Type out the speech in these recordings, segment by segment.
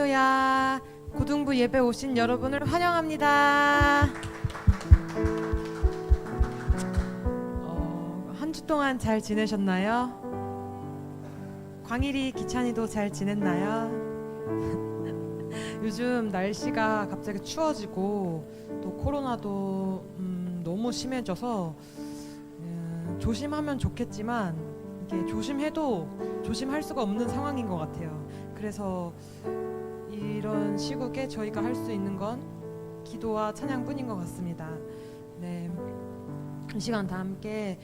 할렐루야. 고등부 예배 오신 여러분을 환영합니다. 한 주 동안 잘 지내셨나요? 광일이 기찬이도 잘 지냈나요? 요즘 날씨가 갑자기 추워지고 또 코로나도 너무 심해져서 조심하면 좋겠지만 이게 조심해도 조심할 수가 없는 상황인 것 같아요. 그래서 이런 시국에 저희가 할 수 있는 건 기도와 찬양뿐인 것 같습니다. 네, 이 시간 다 함께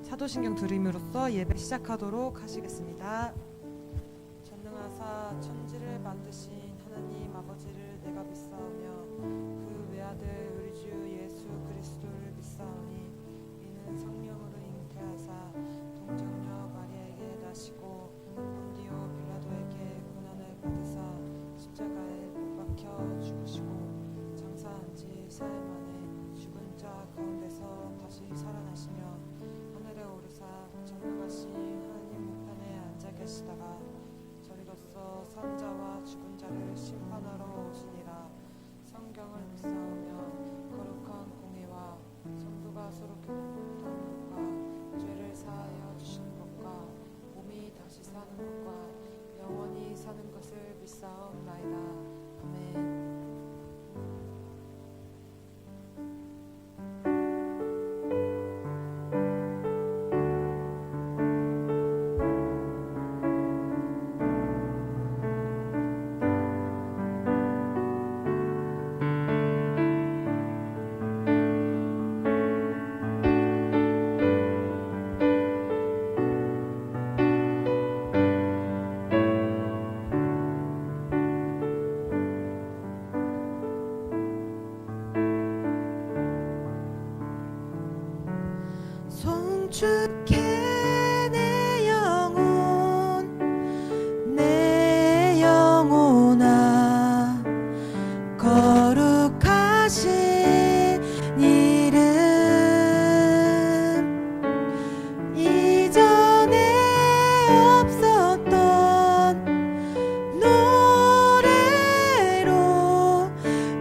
사도신경 들음으로써 예배 시작하도록 하시겠습니다. 전능하사 천지를 만드신 하나님 아버지를 내가 믿사오며 그 외아들 우리 주 예수 그리스도를 믿사오니 이는 성령으로 잉태하사 동정녀 마리아에게 나시고 본디오 빌라도에게 고난을 받으사 십자가에 못 박혀 죽으시고 장사한 지 사흘 만에 죽은 자 가운데서 다시 살아나시며 하늘에 오르사 전능하신 하나님 우편에 앉아 계시다가 저리로서 산 자와 죽은 자를 심판하러 오시니라. 성경을 믿사오며 거룩한 공의와 성도가 서로 교통하는 것과 죄를 사하여 주시는 것과 몸이 다시 사는 것과 영원히 사는 것을 믿사옵나이다. 아멘. 송축해 내 영혼 내 영혼아 거룩하신 이름 이전에 없었던 노래로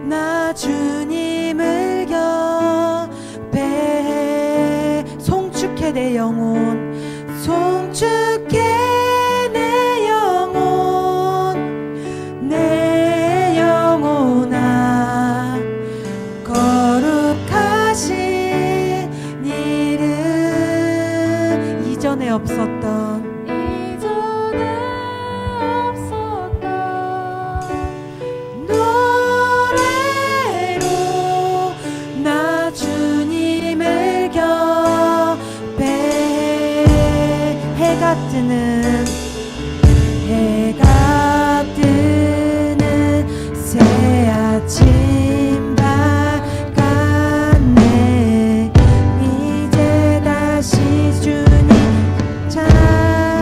나 주님을 겹해 송축해 내 영혼 송축해 내 영혼 내 영혼아 거룩하신 이름 이전에 없었던 노래로 나 주님을 겹해 해가 뜨는 새 아침 밝았네. 이제 다시 주님 찬양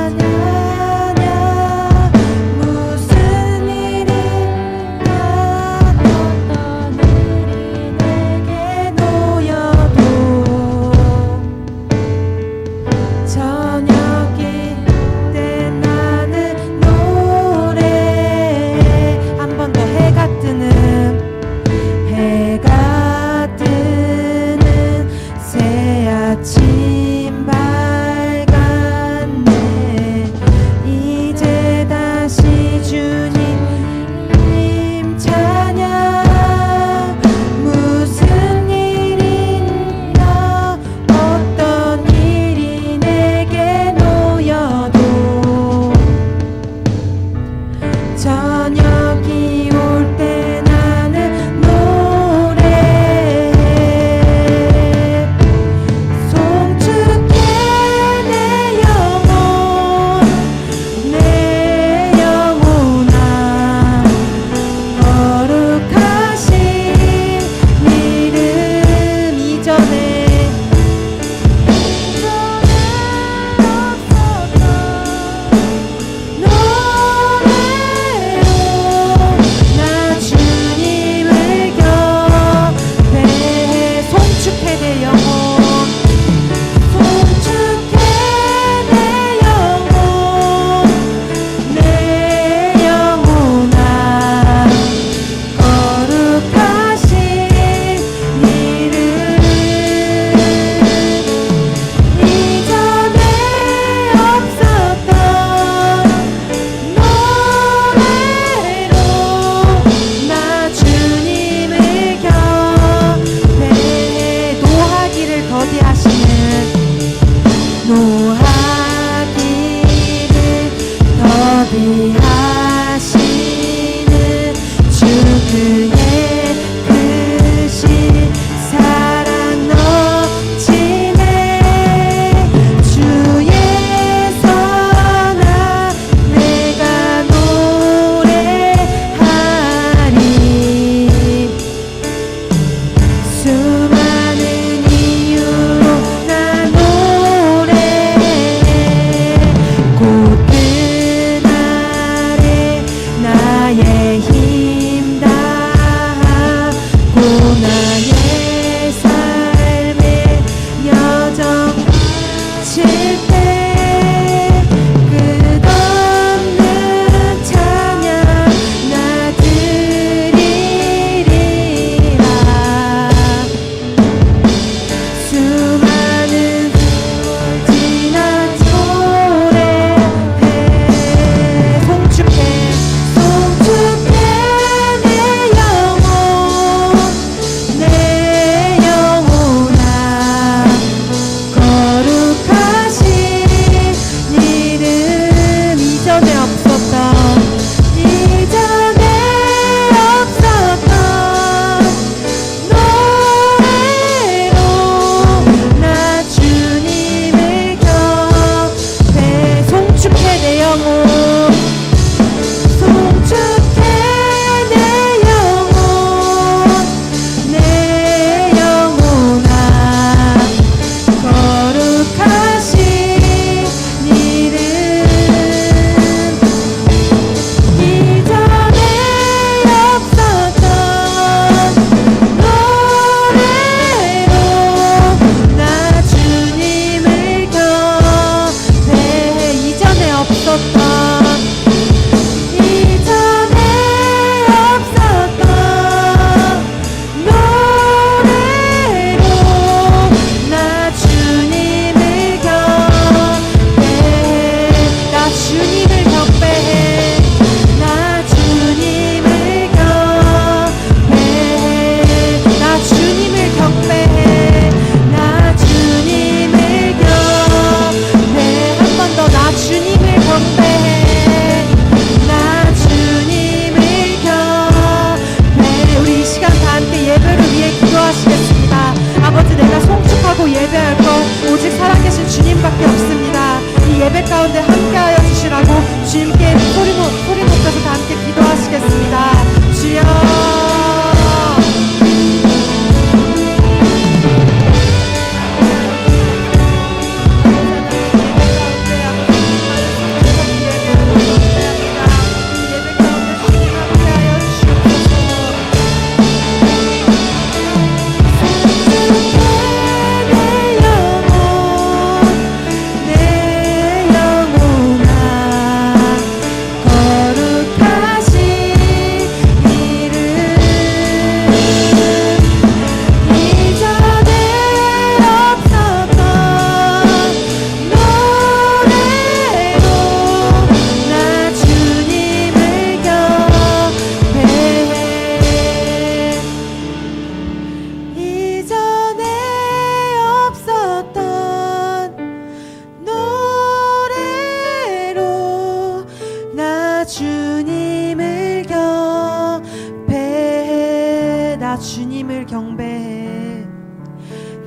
주님을 경배해.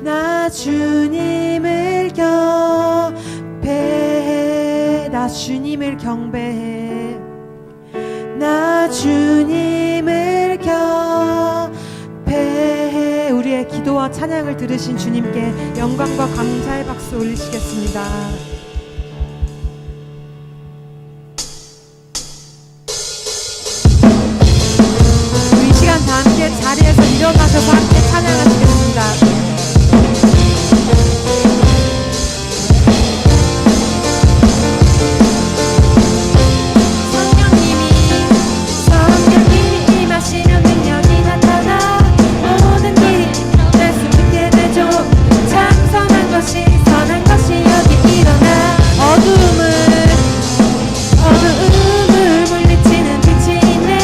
나 주님을 경배해. 나 주님을 경배해. 나 주님을 경배해. 우리의 기도와 찬양을 들으신 주님께 영광과 감사의 박수 올리시겠습니다. 다 함께 자리에서 일어나셔서 함께 찬양하시겠습니다. 성령님이 임하시면 능력이 나타나 모든 일이 될 수 있게 되죠. 참선한 것이 선한 것이 여기 일어나 어두움을 물리치는 빛이 있네.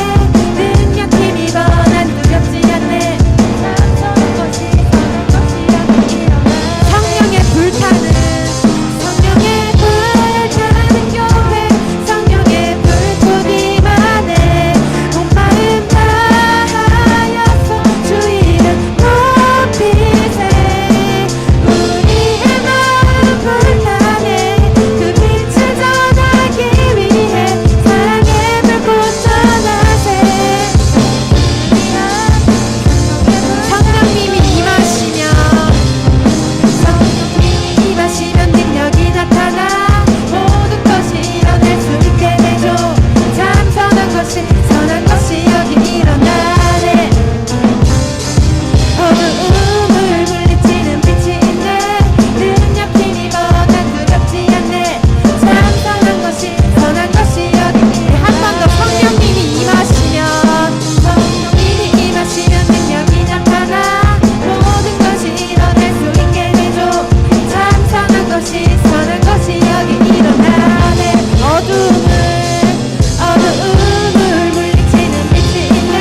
능력 힘입어 난 두렵지 않네. 참선한 것이 선한 것이 여기 일어나 성령의 불타는 교회 성령의 불꽃이 많네. 온 마음 다하여서 주 이름 높이세. 우리의 마음 불타네. 그 빛을 전하기 위해 사랑의 불꽃 전하세. 성령님이 임하시면 능력이 나타나 모든 것이 일어날 수 있게 되죠. 참선한 것이 선한 것이 여기 일어나네. 어두움을 물리치는 빛이 있네. 능력 힘입어 난 두렵지 않네. 참선한 것이 선한 것이 여기 한 번 더. 성령님이 임하시면 능력이 나타나 모든 것이 일어날 수 있게 되죠. 참선한 것이 선한 것이 여기 일어나네. 어두움을 물리치는 빛이 있네.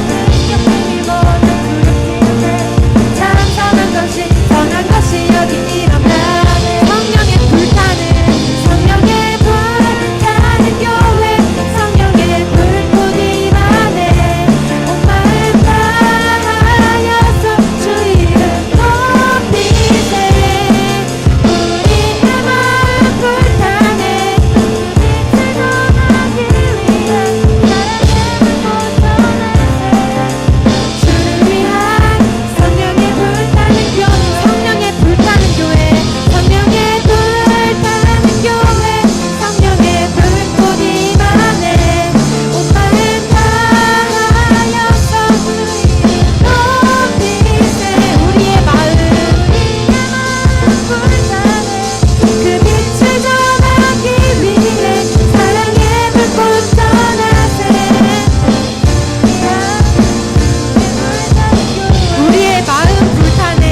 능력 힘입어 난 두렵지 않네. 참선한 것이 선한 것이 여기 일어나네. 성령의 불타는 교회 성령의 불꽃이 많네. 온 마음 다하여서 주 이름 높이세. 우리의 마음 불타네. 빛을 전하기 위해 사랑의 불꽃 전하세. 주를 위한 성령의 불타는 교회 성령의 불타는 교회 성령의 불꽃이 많네. 온 마음 다하여서 주 이름 높이세. 우리의 마음 불타네. 그 빛을 전하기 위해 사랑의 불꽃 전하세. 우리의 마음 불타네.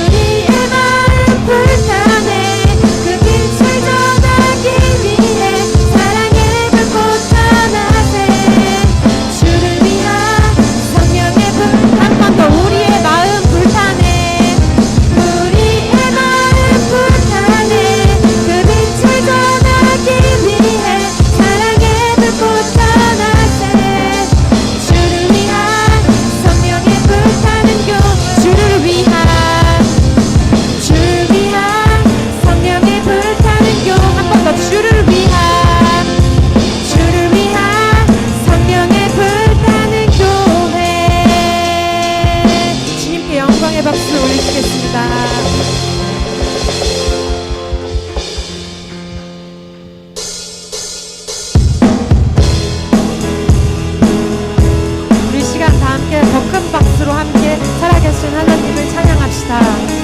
우리의 마음 불타네. 그 빛을 전하기 위해 사랑의 불꽃 전하세. 주를 위한 성령의 불. 한 번 더. 우리의 마음 불타네. 우리의 마음 불타네. 그 빛을 전하기 위해 사랑의 불꽃 전하세. 주를 위한 성령의 불타는 주를 위한 성령의 불타는 한 번 더. 주를 위한 성령의 불타는 교회. 주님께 영광의 박수 올리시겠습니다. 우리 시간 다 함께 더 큰 박수로 함께 살아계신 하나님 주님을 찬양합시다.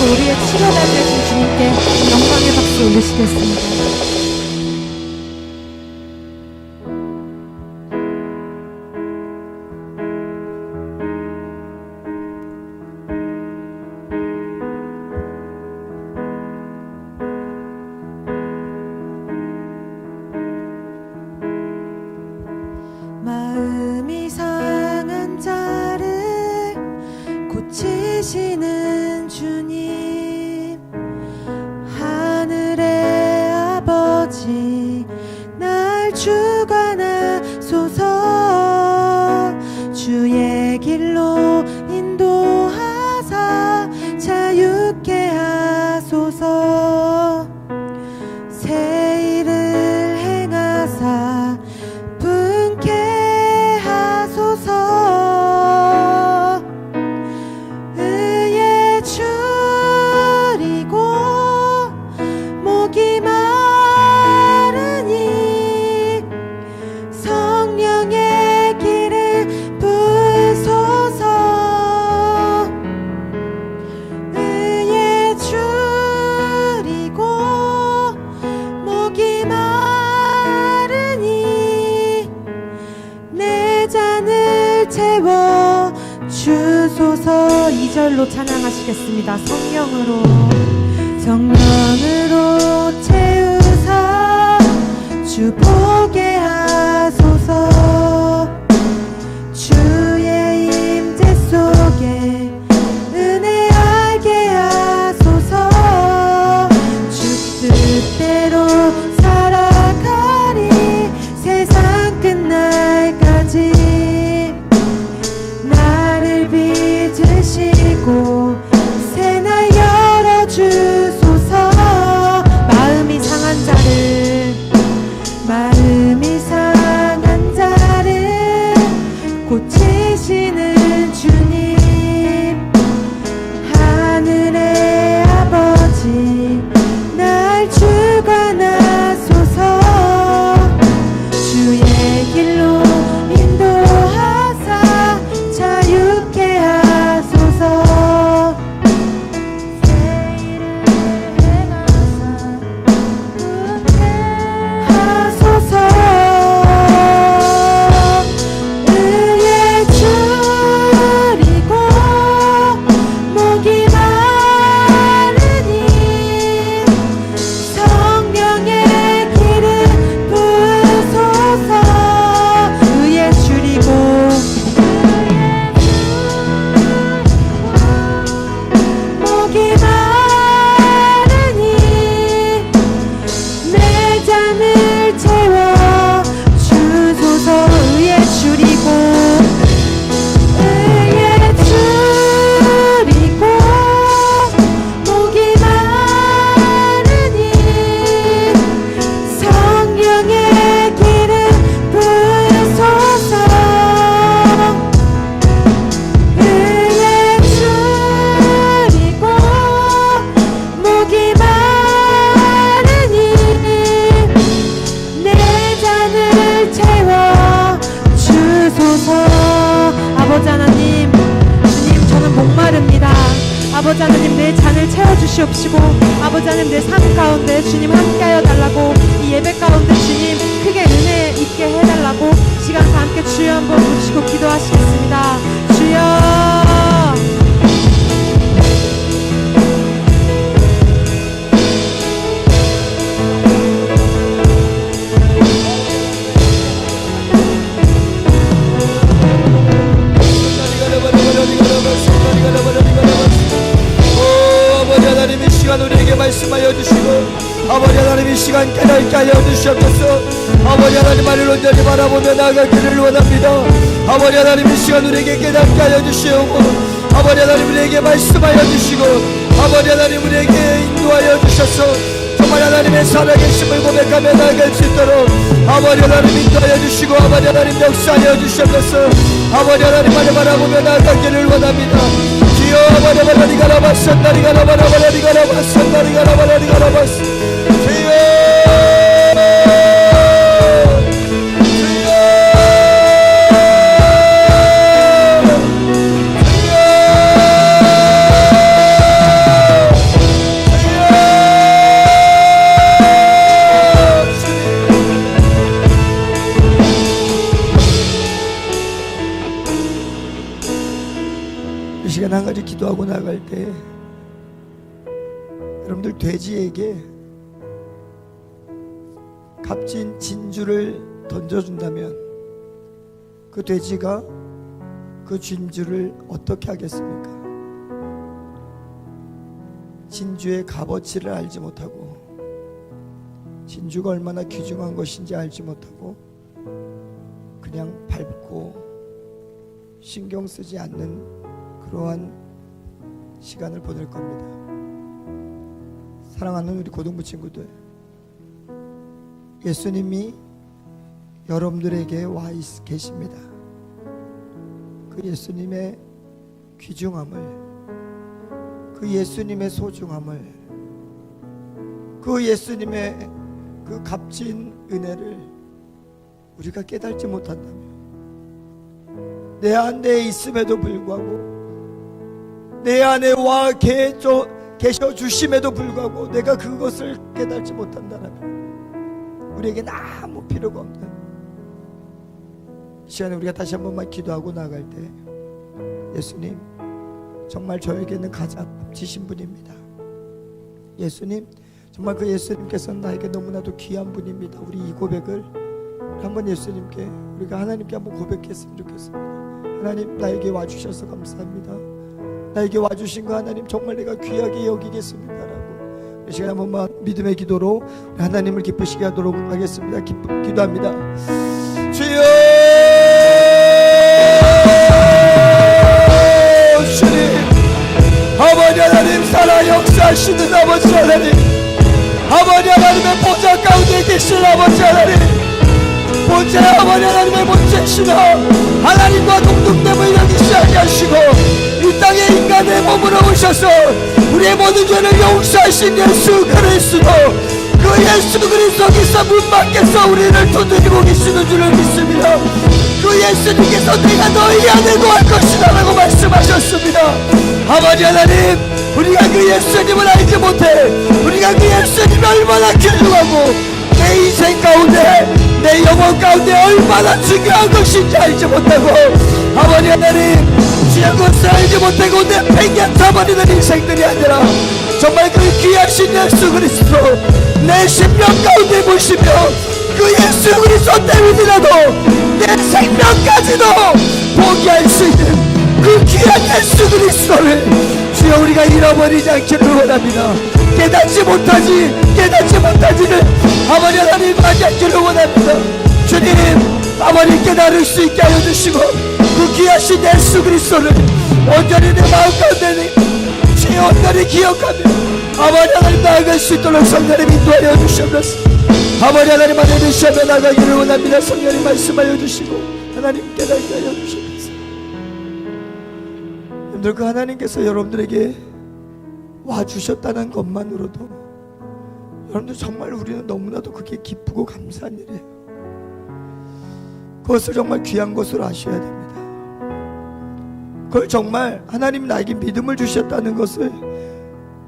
우리의 치료가 되신 주님께 영광의 박수 올리시겠습니다. 마음이 상한 자를 고치시는 주님, 하늘의 아버지 찬양하시겠습니다. 성령으로 성령으로 채우사 주 보게 하소서. 주의 임재 속에 은혜 알게 하소서. 주 뜻대로 살아가리 세상 끝날까지. 나를 빚으시고 새날 열어주소서. 마음이 상한 자를 고치시는 주님. 하늘의 아버지 날 주관하소서. 주의 길로 인도하사 자유케 하소서. 새 일을 행하사 웃게 하소서. 의에 줄이고 목이 마르니 성령의 기름 부으소서. 의에 줄이고 목이 마르니 내 잔을 채워 주소서. 의에 줄이고 목이 마르니 성령의 기름 부으소서. 의에 줄이고 목이 마르니 내 잔을 채워 주소서. 아버지 하나님, 주님, 저는 목마릅니다. 아버지 하나님, 내 잔을 채워주시옵시고, 아버지 하나님, 내 삶 가운데 주님 함께하여 달라고, 이 예배 가운데 주님 크게 은혜 있게 해달라고 시간 다 함께 주여 한번 부르시고 기도하시겠습니다. 주여. 아버지 하나님, 이 시간 우리에게 말씀하여 주시고 아버지 하나님, 이 시간 깨닫게 하여 주시옵소서. 아버지 하나님만을 온전히 바라보며 나아가기를 원합니다. 아버지 하나님, 이 시간 우리에게 깨닫게 하여 주시옵고 아버지 하나님, 우리에게 말씀하여 주시고 아버지 하나님, 우리에게 인도하여 주셔서 정말 하나님의 살아계심을 고백하며 나아갈 수 있도록 아버지 하나님 인도하여 주시고 아버지 하나님 역사하여 주시옵소서. 아버지 하나님만을 바라보며 나아가기를 원합니다. 주여. 아버지 하나님, 주여. 이 시간 한 가지 기도하고 나갈 때 여러분들 돼지에게 값진 진주를 던져준다면 그 돼지가 그 진주를 어떻게 하겠습니까? 진주의 값어치를 알지 못하고 진주가 얼마나 귀중한 것인지 알지 못하고 그냥 밟고 신경 쓰지 않는 그러한 시간을 보낼 겁니다. 사랑하는 우리 고등부 친구들, 예수님이 여러분들에게 와 계십니다. 그 예수님의 귀중함을, 그 예수님의 소중함을, 그 예수님의 그 값진 은혜를 우리가 깨닫지 못한다면 내 안에 있음에도 불구하고 내 안에 와 계셔 주심에도 불구하고 내가 그것을 깨닫지 못한다면 우리에겐 아무 필요가 없는 이 시간에 우리가 다시 한 번만 기도하고 나갈 때 예수님, 정말 저에게는 가장 값지신 분입니다. 예수님, 정말 그 예수님께서는 나에게 너무나도 귀한 분입니다. 우리 이 고백을 한번 예수님께, 우리가 하나님께 한번 고백했으면 좋겠습니다. 하나님, 나에게 와주셔서 감사합니다. 나에게 와주신 거 하나님 정말 내가 귀하게 여기겠습니다 라고 이 시간에 한 번만 믿음의 기도로 하나님을 기쁘시게 하도록 하겠습니다. 기도합니다. 주여, 주님, 아버지 하나님, 살아 역사하시는 아버지 하나님, 아버지 하나님의 보좌 가운데 계신 아버지 하나님, 본체 아버지 하나님의 본체시며 하나님과 동등됨을 여기 시작하게 하시고 이 땅에 인간의 몸으로 오셔서 우리의 모든 죄를 용서하신 예수 그리스도, 그 예수 그리스도께서 문 밖에서 우리를 두드리고 계시는 줄을 믿습니다. 그 예수님께서 내가 너희 안에 거할 것이다 라고 말씀하셨습니다. 아버지 하나님, 우리가 그 예수님을 알지 못해 우리가 그 예수님이 얼마나 귀중하고 내 인생 가운데 내 영혼 가운데 얼마나 중요한 것인지 알지 못하고 아버지 하나님, 주의 것을 알지 못하고 내팽개쳐버리는 인생들이 아니라 정말 그 귀하신 예수 그리스도 내 심령 가운데 보시며 그 예수 그리스도 때문이라도 내 생명까지도 포기할 수 있는 그 귀한 예수 그리스도를 주여 우리가 잃어버리지 않기를 원합니다. 깨닫지 못하지는 아버지 하나님 하지 않기를 원합니다. 주님, 아버지 깨달을 수 있게 하여 주시고 그 귀하신 예수 그리스도를 온전히 내 마음 가운데 주여 온전히 기억하며 아버지 하나님 나아갈 수 있도록 성령님 인도하여 주시옵소서. 아버지 하나님 안에 드시며 나가기를 원합니다. 성령님 말씀하여 주시고 하나님 깨닫게 하여 주시옵소서. 여러분들, 그 하나님께서 여러분들에게 와주셨다는 것만으로도 여러분들 정말 우리는 너무나도 그게 기쁘고 감사한 일이에요. 그것을 정말 귀한 것으로 아셔야 됩니다. 그걸 정말 하나님 나에게 믿음을 주셨다는 것을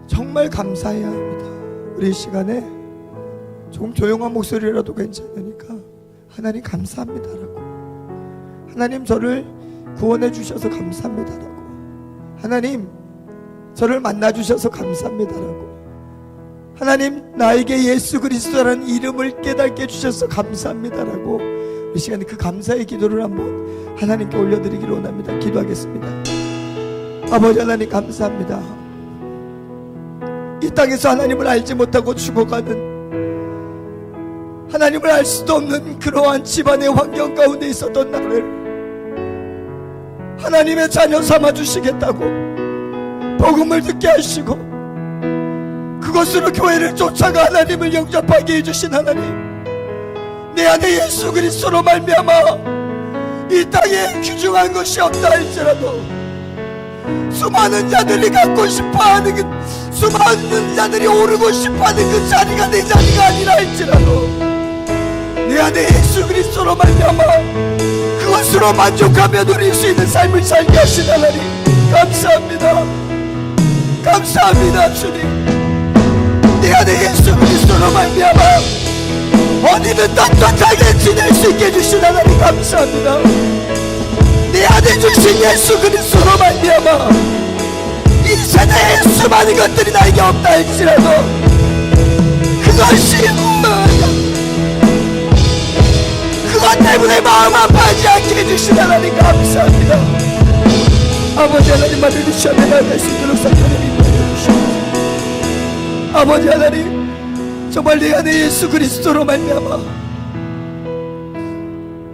정말 감사해야 합니다. 우리 이 시간에 조금 조용한 목소리라도 괜찮으니까 하나님 감사합니다라고, 하나님 저를 구원해 주셔서 감사합니다라고, 하나님 저를 만나 주셔서 감사합니다라고, 하나님 나에게 예수 그리스도라는 이름을 깨닫게 해주셔서 감사합니다라고 이 시간에 그 감사의 기도를 한번 하나님께 올려드리기를 원합니다. 기도하겠습니다. 아버지 하나님 감사합니다. 이 땅에서 하나님을 알지 못하고 죽어가는, 하나님을 알 수도 없는 그러한 집안의 환경 가운데 있었던 나를 하나님의 자녀 삼아주시겠다고 복음을 듣게 하시고 그것으로 교회를 쫓아가 하나님을 영접하게 해주신 하나님, 내 안에 예수 그리스도로 말미암아 이 땅에 귀중한 것이 없다 할지라도 수많은 자들이 갖고 싶어하는 수많은 자들이 오르고 싶어하는 그 자리가 내 자리가 아니라 할지라도 내 안에 예수 그리스도로 말미암아 그것으로 만족하며 누릴 수 있는 삶을 살게 하신 하나님 감사합니다. 감사합니다. 주님, 내 안에 예수 그리스도로 말미암아 어디든 떳떳하게 지낼 수 있게 해주신 하나님 감사합니다. 내 안에 주신 예수 그리스도로 말미암아 이 세대에 수많은 것들이 나에게 없다 할지라도 그것이 그것 때문에 마음 아파하지 않게 해주신 하나님 감사합니다. 아버지 하나님만을 주시면 나아갈 수 있도록 성령님 인도해 주시옵소서. 아버지 하나님, 정말 내 안에 예수 그리스도로 말미암아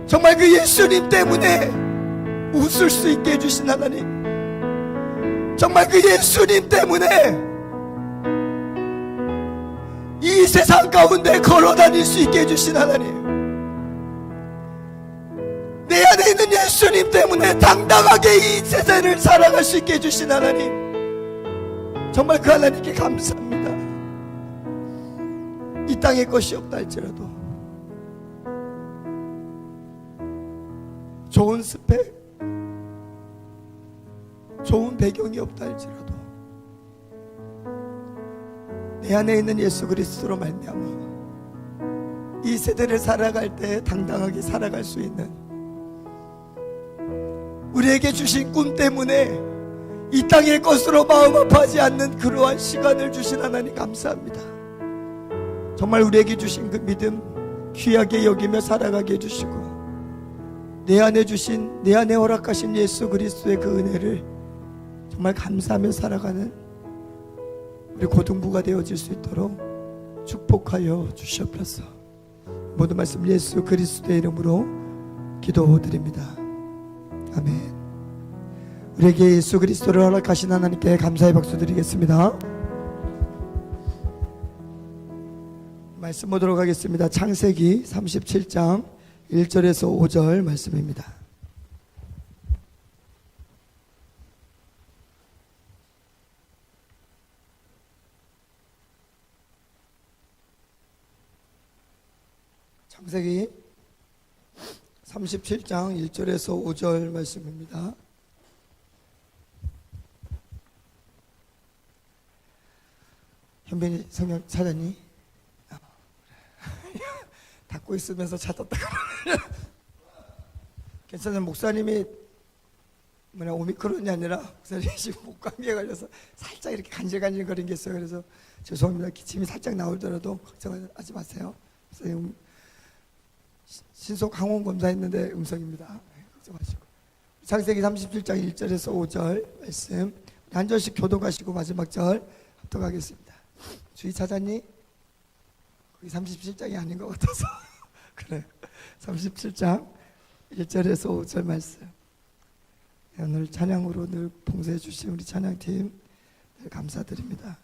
정말 그 예수님 때문에 웃을 수 있게 해주신 하나님, 정말 그 예수님 때문에 이 세상 가운데 걸어다닐 수 있게 해주신 하나님, 내 안에 있는 예수님 때문에 당당하게 이 세상을 살아갈 수 있게 해주신 하나님, 정말 그 하나님께 감사합니다. 이 땅에 것이 없다 할지라도 좋은 스펙, 좋은 배경이 없다 할지라도 내 안에 있는 예수 그리스도로 말미암아 이 세대를 살아갈 때 당당하게 살아갈 수 있는, 우리에게 주신 꿈 때문에 이 땅의 것으로 마음 아파하지 않는 그러한 시간을 주신 하나님 감사합니다. 정말 우리에게 주신 그 믿음 귀하게 여기며 살아가게 해주시고, 내 안에 허락하신 예수 그리스도의 그 은혜를 정말 감사하며 살아가는 우리 고등부가 되어질 수 있도록 축복하여 주시옵소서. 모든 말씀 예수 그리스도의 이름으로 기도드립니다. 아멘. 우리에게 예수 그리스도를 허락하신 하나님께 감사의 박수 드리겠습니다. 말씀 보도록 하겠습니다. 창세기 37장 1절에서 5절 말씀입니다. 창세기 37장 1절에서 5절 말씀입니다. 현빈이 성경 찾았니? 닫고 있으면서 찾았다. 괜찮아요. 목사님이 오미크론이 아니라 목사님이 지금 목감기에 걸려서 살짝 이렇게 간질간질 거린 게 있어요. 그래서 죄송합니다. 기침이 살짝 나오더라도 걱정하지 마세요. 목사님 신속 항원 검사했는데 음성입니다. 걱정하시고. 창세기 37장 1절에서 5절 말씀 한 절씩 교독하시고 마지막 절 합독하겠습니다. 주의 찾았니? 거기 37장이 아닌 것 같아서 그래. 37장 1절에서 5절 말씀. 오늘 찬양으로 늘 봉사해 주신 우리 찬양팀 감사드립니다.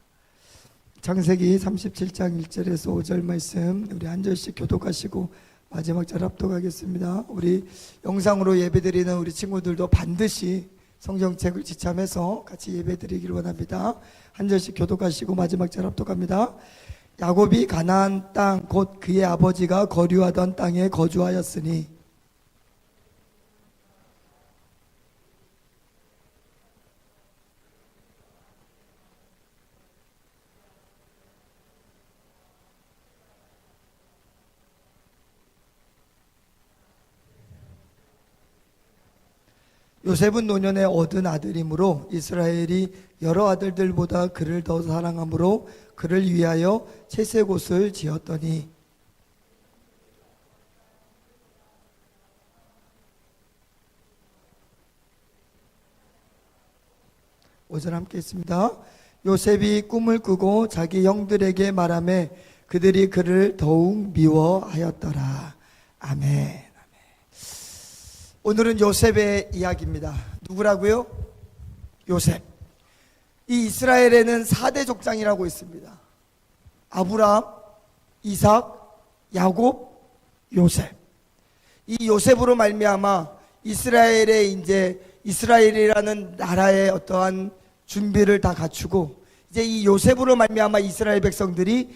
창세기 37장 1절에서 5절 말씀 우리 한 절씩 교독하시고 마지막 절 합독하겠습니다. 우리 영상으로 예배드리는 우리 친구들도 반드시 성경책을 지참해서 같이 예배드리기를 원합니다. 한 절씩 교독하시고 마지막 절 합독합니다. 야곱이 가나안 땅 곧 그의 아버지가 거류하던 땅에 거주하였으니 요셉은 노년에 얻은 아들이므로 이스라엘이 여러 아들들보다 그를 더 사랑하므로 그를 위하여 채색옷을 지었더니 5절 함께 있습니다. 요셉이 꿈을 꾸고 자기 형들에게 말하매 그들이 그를 더욱 미워하였더라. 아멘. 오늘은 요셉의 이야기입니다. 누구라고요? 요셉. 이 이스라엘에는 4대 족장이라고 있습니다. 아브라함, 이삭, 야곱, 요셉. 이 요셉으로 말미암아 이스라엘의 이제 이스라엘이라는 나라의 어떠한 준비를 다 갖추고 이제 이 요셉으로 말미암아 이스라엘 백성들이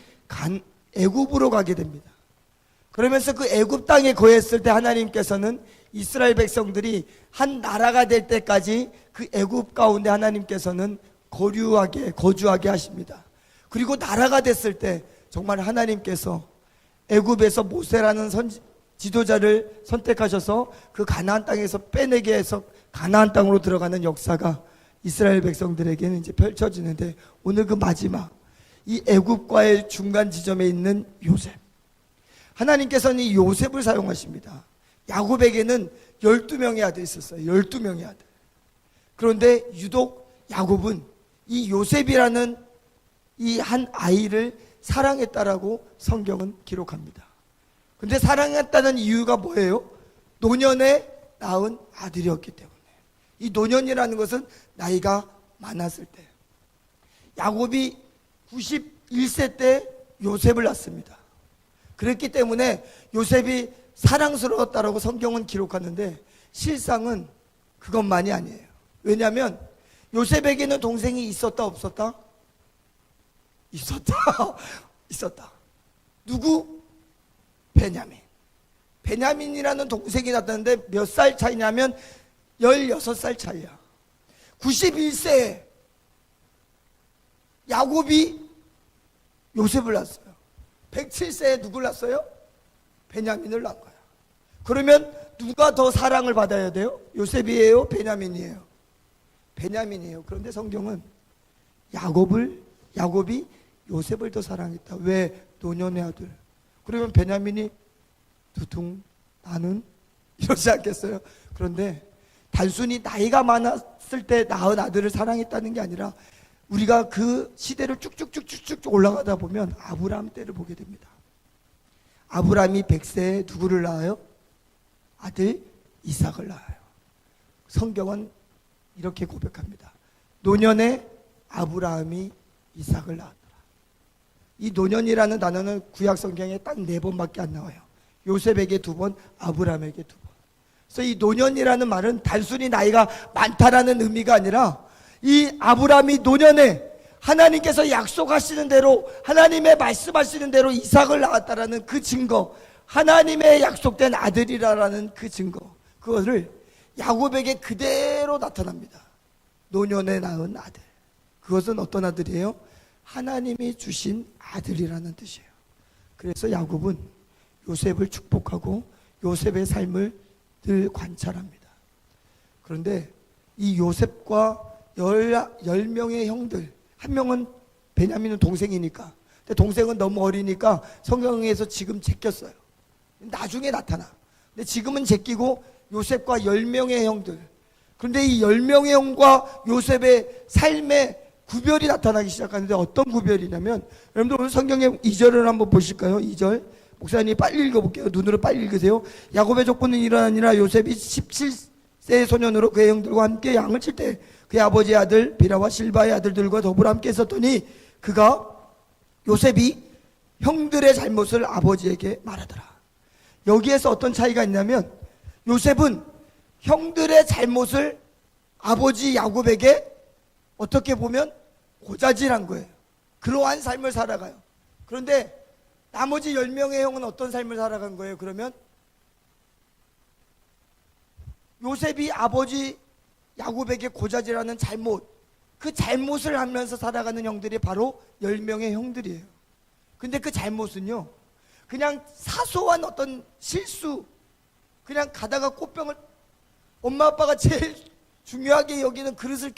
애굽으로 가게 됩니다. 그러면서 그 애굽 땅에 거했을 때 하나님께서는 이스라엘 백성들이 한 나라가 될 때까지 그 애굽 가운데 하나님께서는 거주하게 하십니다. 그리고 나라가 됐을 때 정말 하나님께서 애굽에서 모세라는 지도자를 선택하셔서 그 가나안 땅에서 빼내게 해서 가나안 땅으로 들어가는 역사가 이스라엘 백성들에게는 이제 펼쳐지는데, 오늘 그 마지막 이 애굽과의 중간 지점에 있는 요셉, 하나님께서는 이 요셉을 사용하십니다. 야곱에게는 12명의 아들이 있었어요. 12명의 아들. 그런데 유독 야곱은 이 요셉이라는 이 한 아이를 사랑했다라고 성경은 기록합니다. 근데 사랑했다는 이유가 뭐예요? 노년에 낳은 아들이었기 때문에. 이 노년이라는 것은 나이가 많았을 때. 야곱이 91세 때 요셉을 낳습니다. 그랬기 때문에 요셉이 사랑스러웠다라고 성경은 기록하는데 실상은 그것만이 아니에요. 왜냐하면 요셉에게는 동생이 있었다 없었다? 있었다. 누구? 베냐민. 베냐민이라는 동생이 낳았는데 몇 살 차이냐면 16살 차이야. 91세에 야곱이 요셉을 낳았어요. 107세에 누굴 낳았어요? 베냐민을 낳은 거야. 그러면 누가 더 사랑을 받아야 돼요? 요셉이에요? 베냐민이에요? 베냐민이에요. 그런데 성경은 야곱이 요셉을 더 사랑했다. 왜? 노년의 아들. 그러면 베냐민이 두둥 나는 이러지 않겠어요? 그런데 단순히 나이가 많았을 때 낳은 아들을 사랑했다는 게 아니라 우리가 그 시대를 쭉쭉쭉쭉쭉 올라가다 보면 아브라함 때를 보게 됩니다. 아브라함이 100세에 누구를 낳아요? 아들 이삭을 낳아요. 성경은 이렇게 고백합니다. 노년에 아브라함이 이삭을 낳았더라. 이 노년이라는 단어는 구약 성경에 딱 4번밖에 안 나와요. 요셉에게 2번, 아브라함에게 2번. 그래서 이 노년이라는 말은 단순히 나이가 많다라는 의미가 아니라 이 아브라함이 노년에 하나님께서 약속하시는 대로 하나님의 말씀하시는 대로 이삭을 낳았다라는 그 증거, 하나님의 약속된 아들이라는 그 증거, 그것을 야곱에게 그대로 나타납니다. 노년에 낳은 아들. 그것은 어떤 아들이에요? 하나님이 주신 아들이라는 뜻이에요. 그래서 야곱은 요셉을 축복하고 요셉의 삶을 늘 관찰합니다. 그런데 이 요셉과 10명의 형들, 한 명은 베냐민은 동생이니까, 근데 동생은 너무 어리니까 성경에서 지금 제꼈어요. 나중에 나타나. 근데 지금은 제끼고 요셉과 10명의 형들. 그런데 이 10명의 형과 요셉의 삶의 구별이 나타나기 시작하는데 어떤 구별이냐면, 여러분들 오늘 성경의 2절을 한번 보실까요? 2절. 목사님 빨리 읽어볼게요. 눈으로 빨리 읽으세요. 야곱의 족보는 이러하니라. 요셉이 17세의 소년으로 그의 형들과 함께 양을 칠 때 그의 아버지의 아들 비라와 실바의 아들들과 더불어 함께 있었더니 요셉이 형들의 잘못을 아버지에게 말하더라. 여기에서 어떤 차이가 있냐면, 요셉은 형들의 잘못을 아버지 야곱에게 어떻게 보면 고자질한 거예요. 그러한 삶을 살아가요. 그런데 나머지 10명의 형은 어떤 삶을 살아간 거예요? 그러면 요셉이 아버지 야곱에게 고자질하는 잘못, 그 잘못을 하면서 살아가는 형들이 바로 10명의 형들이에요. 근데 그 잘못은요, 그냥 사소한 어떤 실수, 그냥 가다가 꽃병을, 엄마 아빠가 제일 중요하게 여기는 그릇을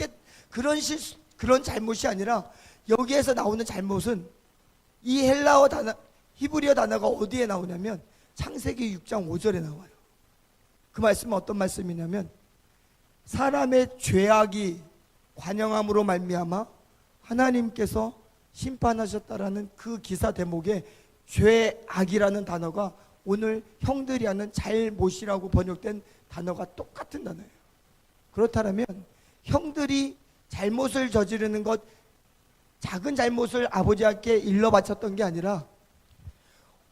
그런 실수, 그런 잘못이 아니라, 여기에서 나오는 잘못은 이 헬라어 단어, 히브리어 단어가 어디에 나오냐면 창세기 6장 5절에 나와요. 그 말씀은 어떤 말씀이냐면, 사람의 죄악이 관영함으로 말미암아 하나님께서 심판하셨다라는 그 기사 대목에 죄악이라는 단어가 오늘 형들이 하는 잘못이라고 번역된 단어가 똑같은 단어예요. 그렇다면 형들이 잘못을 저지르는 것, 작은 잘못을 아버지께 일러 바쳤던 게 아니라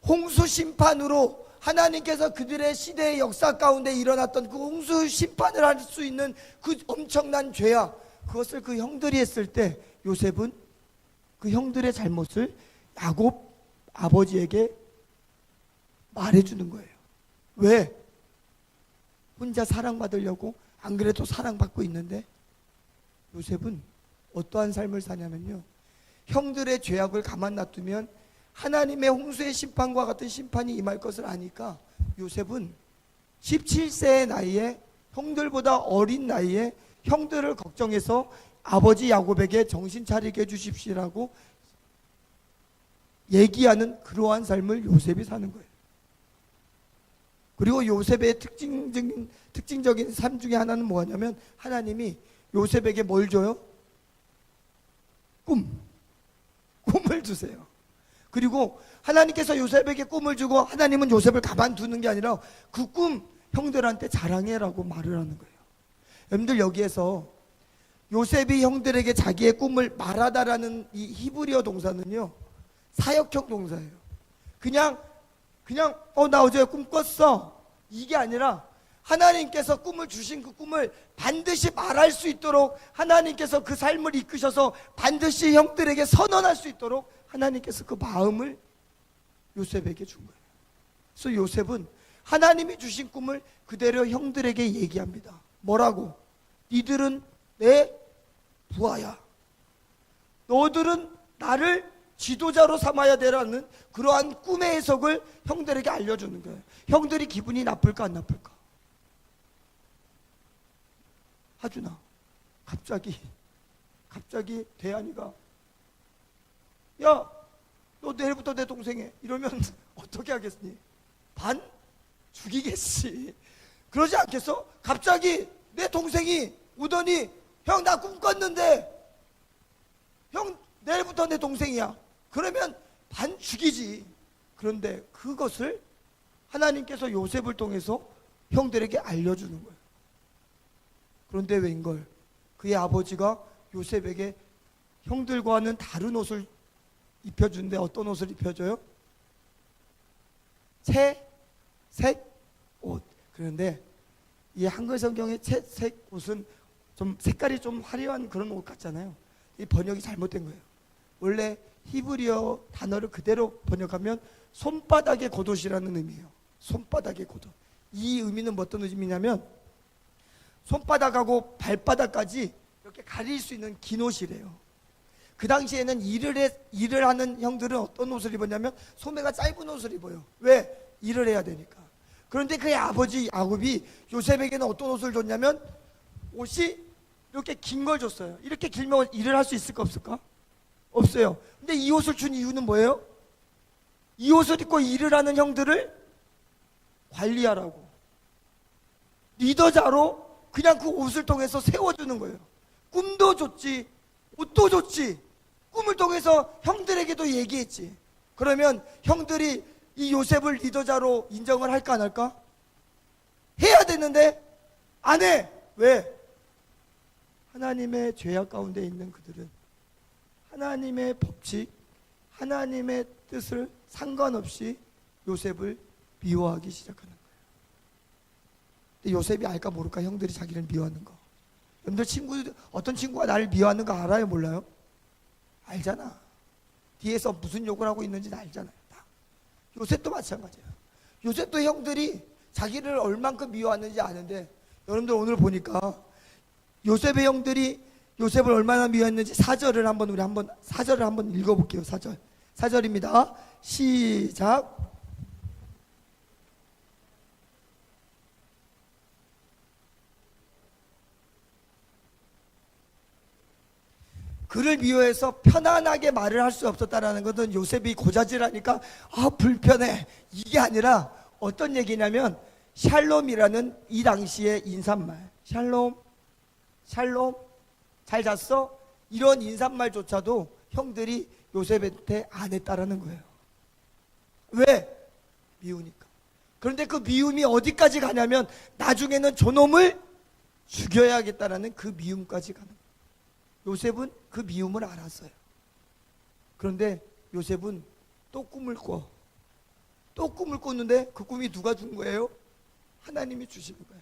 홍수 심판으로 하나님께서 그들의 시대의 역사 가운데 일어났던 그 홍수 심판을 할 수 있는 그 엄청난 죄악, 그것을 그 형들이 했을 때 요셉은 그 형들의 잘못을 야곱 아버지에게 말해주는 거예요. 왜? 혼자 사랑받으려고, 안 그래도 사랑받고 있는데. 요셉은 어떠한 삶을 사냐면요, 형들의 죄악을 가만 놔두면 하나님의 홍수의 심판과 같은 심판이 임할 것을 아니까 요셉은 17세의 나이에, 형들보다 어린 나이에 형들을 걱정해서 아버지 야곱에게 정신 차리게 해주십시오라고 얘기하는 그러한 삶을 요셉이 사는 거예요. 그리고 요셉의 특징적인 삶 중에 하나는 뭐냐면, 하나님이 요셉에게 뭘 줘요? 꿈을 주세요. 그리고 하나님께서 요셉에게 꿈을 주고 하나님은 요셉을 가만두는 게 아니라 그 꿈 형들한테 자랑해라고 말을 하는 거예요. 여러분들, 여기에서 요셉이 형들에게 자기의 꿈을 말하다라는 이 히브리어 동사는요, 사역형 동사예요. 그냥 나 어제 꿈 꿨어, 이게 아니라 하나님께서 꿈을 주신 그 꿈을 반드시 말할 수 있도록 하나님께서 그 삶을 이끄셔서 반드시 형들에게 선언할 수 있도록 하나님께서 그 마음을 요셉에게 준 거예요. 그래서 요셉은 하나님이 주신 꿈을 그대로 형들에게 얘기합니다. 뭐라고? 니들은 내 부하야. 너들은 나를 지도자로 삼아야 되라는 그러한 꿈의 해석을 형들에게 알려주는 거예요. 형들이 기분이 나쁠까 안 나쁠까? 하준아, 갑자기 대한이가 야, 너 내일부터 내 동생해 이러면 어떻게 하겠니? 반 죽이겠지. 그러지 않겠어? 갑자기 내 동생이 오더니 형 나 꿈 꿨는데 형 내일부터 내 동생이야. 그러면 반 죽이지. 그런데 그것을 하나님께서 요셉을 통해서 형들에게 알려주는 거예요. 그런데 웬걸 그의 아버지가 요셉에게 형들과는 다른 옷을 입혀주는데 어떤 옷을 입혀줘요? 채색 옷. 그런데 이 한글 성경의 채색 옷은 좀 색깔이 좀 화려한 그런 옷 같잖아요. 이 번역이 잘못된 거예요. 원래 히브리어 단어를 그대로 번역하면 손바닥의 겉옷이라는 의미예요. 손바닥의 겉옷. 이 의미는 어떤 의미냐면 손바닥하고 발바닥까지 이렇게 가릴 수 있는 긴 옷이래요. 그 당시에는 일을 하는 형들은 어떤 옷을 입었냐면 소매가 짧은 옷을 입어요. 왜? 일을 해야 되니까. 그런데 그의 아버지 야곱이 요셉에게는 어떤 옷을 줬냐면 옷이 이렇게 긴 걸 줬어요. 이렇게 길면 일을 할 수 있을까 없을까? 없어요. 근데 이 옷을 준 이유는 뭐예요? 이 옷을 입고 일을 하는 형들을 관리하라고, 리더자로 그냥 그 옷을 통해서 세워주는 거예요. 꿈도 줬지, 옷도 줬지. 꿈을 통해서 형들에게도 얘기했지. 그러면 형들이 이 요셉을 리더자로 인정을 할까 안 할까? 해야 되는데 안 해. 왜? 하나님의 죄악 가운데 있는 그들은 하나님의 법칙, 하나님의 뜻을 상관없이 요셉을 미워하기 시작하는 거예요. 근데 요셉이 알까 모를까 형들이 자기를 미워하는 거. 여러분들 어떤 친구가 나를 미워하는 거 알아요? 몰라요? 알잖아. 뒤에서 무슨 욕을 하고 있는지는 알잖아요. 다. 요셉도 마찬가지예요. 요셉도 형들이 자기를 얼만큼 미워하는지 아는데 여러분들 오늘 보니까 요셉의 형들이 요셉을 얼마나 미워했는지 사절을 한번 읽어볼게요. 4절입니다. 시작. 그를 미워해서 편안하게 말을 할 수 없었다라는 것은 요셉이 고자질하니까 불편해 이게 아니라 어떤 얘기냐면 샬롬이라는 이 당시의 인사말, 샬롬 잘 잤어? 이런 인사말조차도 형들이 요셉한테 안 했다라는 거예요. 왜? 미우니까. 그런데 그 미움이 어디까지 가냐면 나중에는 저놈을 죽여야겠다라는 그 미움까지 가는 거예요. 요셉은 그 미움을 알았어요. 그런데 요셉은 또 꿈을 꿨는데 그 꿈이 누가 준 거예요? 하나님이 주시는 거예요.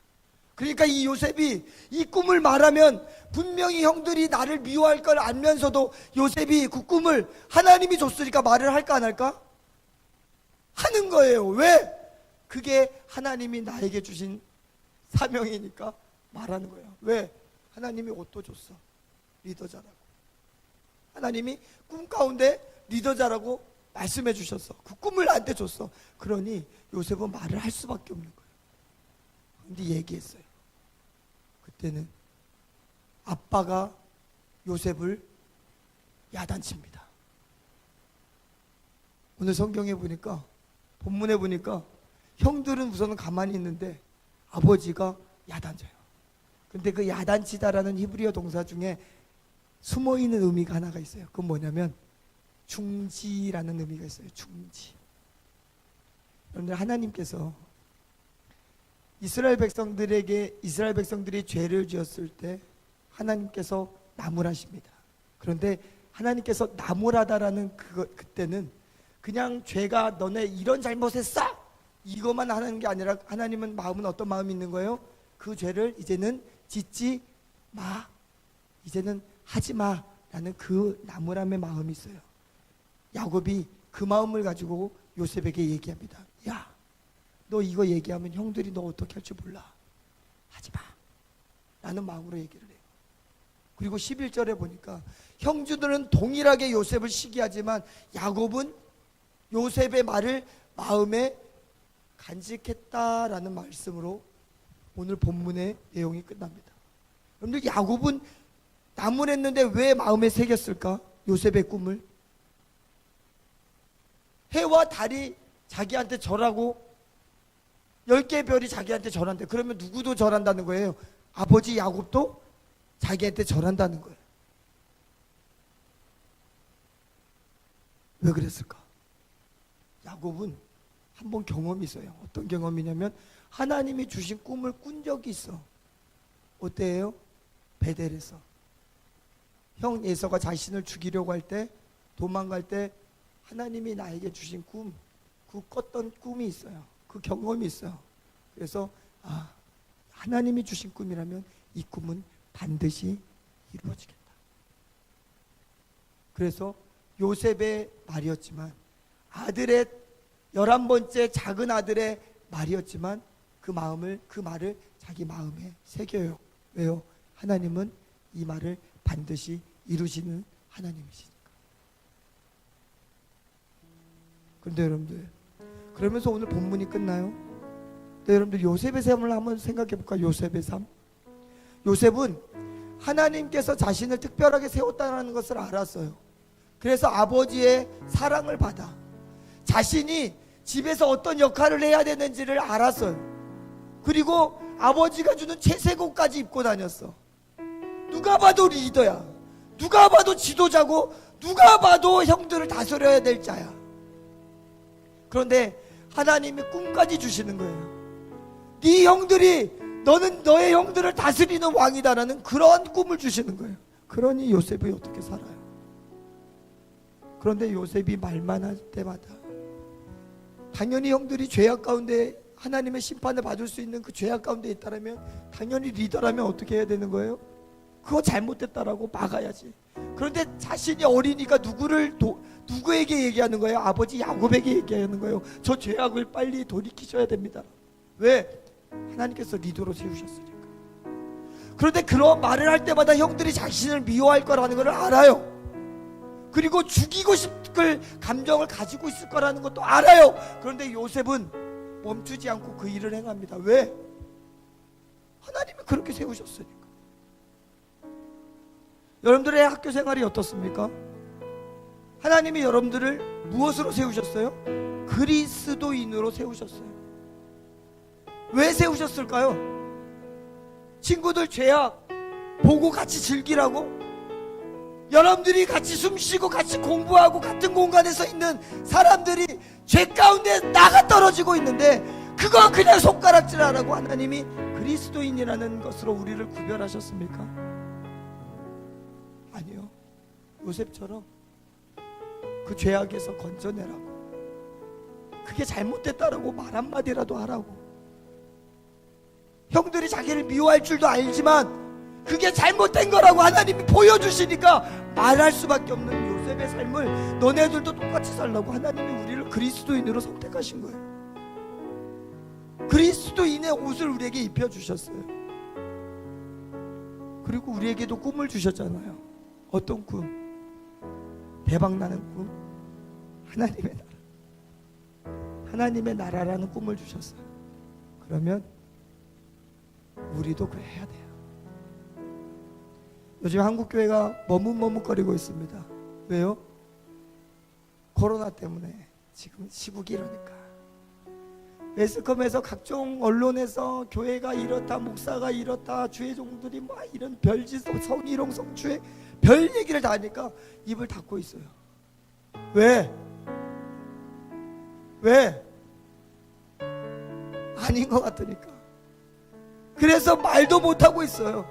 그러니까 이 요셉이 이 꿈을 말하면 분명히 형들이 나를 미워할 걸 알면서도 요셉이 그 꿈을 하나님이 줬으니까 말을 할까 안 할까? 하는 거예요. 왜? 그게 하나님이 나에게 주신 사명이니까 말하는 거예요. 왜? 하나님이 옷도 줬어. 리더자라고. 하나님이 꿈 가운데 리더자라고 말씀해 주셨어. 그 꿈을 나한테 줬어. 그러니 요셉은 말을 할 수밖에 없는 거예요. 근데 얘기했어요. 그때는 아빠가 요셉을 야단칩니다. 오늘 성경에 보니까, 본문에 보니까 형들은 우선은 가만히 있는데 아버지가 야단쳐요. 근데 그 야단치다라는 히브리어 동사 중에 숨어있는 의미가 하나가 있어요. 그건 뭐냐면 중지라는 의미가 있어요. 중지. 여러분들, 하나님께서 이스라엘 백성들이 죄를 지었을 때 하나님께서 나무라십니다. 그런데 하나님께서 나무라다라는 그때는 그냥 죄가 너네 이런 잘못했어 이것만 하는 게 아니라 하나님은 마음은 어떤 마음이 있는 거예요? 그 죄를 이제는 짓지 마, 이제는 하지 마라는 그 나무람의 마음이 있어요. 야곱이 그 마음을 가지고 요셉에게 얘기합니다. 야, 너 이거 얘기하면 형들이 너 어떻게 할지 몰라. 하지 마 라는 마음으로 얘기를 해요. 그리고 11절에 보니까 형제들은 동일하게 요셉을 시기하지만 야곱은 요셉의 말을 마음에 간직했다라는 말씀으로 오늘 본문의 내용이 끝납니다. 여러분들, 야곱은 나무랬는데 왜 마음에 새겼을까? 요셉의 꿈을. 해와 달이 자기한테 절하고 10개의 별이 자기한테 절한대. 그러면 누구도 절한다는 거예요? 아버지 야곱도 자기한테 절한다는 거예요. 왜 그랬을까? 야곱은 한 번 경험이 있어요. 어떤 경험이냐면 하나님이 주신 꿈을 꾼 적이 있어. 어때요? 베델에서 형 에서가 자신을 죽이려고 할 때, 도망갈 때 하나님이 나에게 주신 꿈, 그 꿨던 꿈이 있어요. 그 경험이 있어요. 그래서 하나님이 주신 꿈이라면 이 꿈은 반드시 이루어지겠다. 그래서 요셉의 말이었지만, 아들의 11번째 작은 아들의 말이었지만 그 말을 자기 마음에 새겨요. 왜요? 하나님은 이 말을 반드시 이루시는 하나님이시니까. 그런데 여러분들, 그러면서 오늘 본문이 끝나요. 근데 여러분들 요셉의 삶을 한번 생각해 볼까요? 요셉의 삶. 요셉은 하나님께서 자신을 특별하게 세웠다는 것을 알았어요. 그래서 아버지의 사랑을 받아 자신이 집에서 어떤 역할을 해야 되는지를 알았어요. 그리고 아버지가 주는 채색옷까지 입고 다녔어. 누가 봐도 리더야. 누가 봐도 지도자고, 누가 봐도 형들을 다스려야 될 자야. 그런데 하나님이 꿈까지 주시는 거예요. 네 형들이, 너는 너의 형들을 다스리는 왕이다라는 그런 꿈을 주시는 거예요. 그러니 요셉이 어떻게 살아요? 그런데 요셉이 말만 할 때마다 당연히 형들이 죄악 가운데 하나님의 심판을 받을 수 있는 그 죄악 가운데 있다라면, 당연히 리더라면 어떻게 해야 되는 거예요? 그거 잘못됐다라고 막아야지. 그런데 자신이 어리니까 누구에게 얘기하는 거예요? 아버지 야곱에게 얘기하는 거예요. 저 죄악을 빨리 돌이키셔야 됩니다. 왜? 하나님께서 리더로 세우셨으니까. 그런데 그런 말을 할 때마다 형들이 자신을 미워할 거라는 걸 알아요. 그리고 죽이고 싶을 감정을 가지고 있을 거라는 것도 알아요. 그런데 요셉은 멈추지 않고 그 일을 행합니다. 왜? 하나님이 그렇게 세우셨으니까. 여러분들의 학교 생활이 어떻습니까? 하나님이 여러분들을 무엇으로 세우셨어요? 그리스도인으로 세우셨어요. 왜 세우셨을까요? 친구들 죄악 보고 같이 즐기라고? 여러분들이 같이 숨쉬고 같이 공부하고 같은 공간에서 있는 사람들이 죄 가운데 나가 떨어지고 있는데 그거 그냥 손가락질하라고 하나님이 그리스도인이라는 것으로 우리를 구별하셨습니까? 아니요. 요셉처럼 그 죄악에서 건져내라고, 그게 잘못됐다라고 말 한마디라도 하라고. 형들이 자기를 미워할 줄도 알지만 그게 잘못된 거라고 하나님이 보여주시니까 말할 수밖에 없는 요셉의 삶을 너네들도 똑같이 살라고 하나님이 우리를 그리스도인으로 선택하신 거예요. 그리스도인의 옷을 우리에게 입혀주셨어요. 그리고 우리에게도 꿈을 주셨잖아요. 어떤 꿈? 대박나는 꿈? 하나님의 나라, 하나님의 나라라는 꿈을 주셨어요. 그러면 우리도 그래 해야 돼요. 요즘 한국교회가 머뭇머뭇거리고 있습니다. 왜요? 코로나 때문에 지금 시국이 이러니까. 매스컴에서 각종 언론에서 교회가 이렇다, 목사가 이렇다, 주의 종들이 막 이런 별짓, 성희롱, 성추행, 별 얘기를 다 하니까 입을 닫고 있어요. 왜? 아닌 것 같으니까. 그래서 말도 못하고 있어요.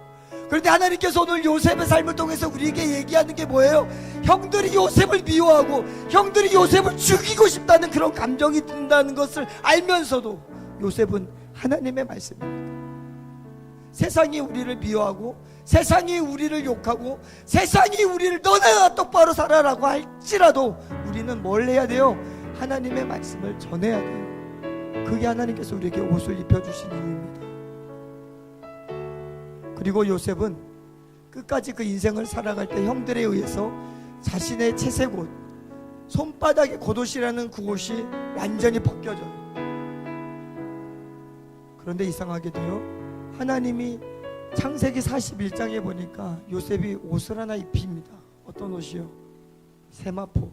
그런데 하나님께서 오늘 요셉의 삶을 통해서 우리에게 얘기하는 게 뭐예요? 형들이 요셉을 미워하고 형들이 요셉을 죽이고 싶다는 그런 감정이 든다는 것을 알면서도 요셉은 하나님의 말씀입니다. 세상이 우리를 미워하고 세상이 우리를 욕하고 세상이 우리를 너네가 똑바로 살아라고 할지라도 우리는 뭘 해야 돼요? 하나님의 말씀을 전해야 돼요. 그게 하나님께서 우리에게 옷을 입혀주신 이유입니다. 그리고 요셉은 끝까지 그 인생을 살아갈 때 형들에 의해서 자신의 채색옷, 손바닥에 겉옷이라는 그곳이 완전히 벗겨져요. 그런데 이상하게도요, 하나님이 창세기 41장에 보니까 요셉이 옷을 하나 입힙니다. 어떤 옷이요? 세마포.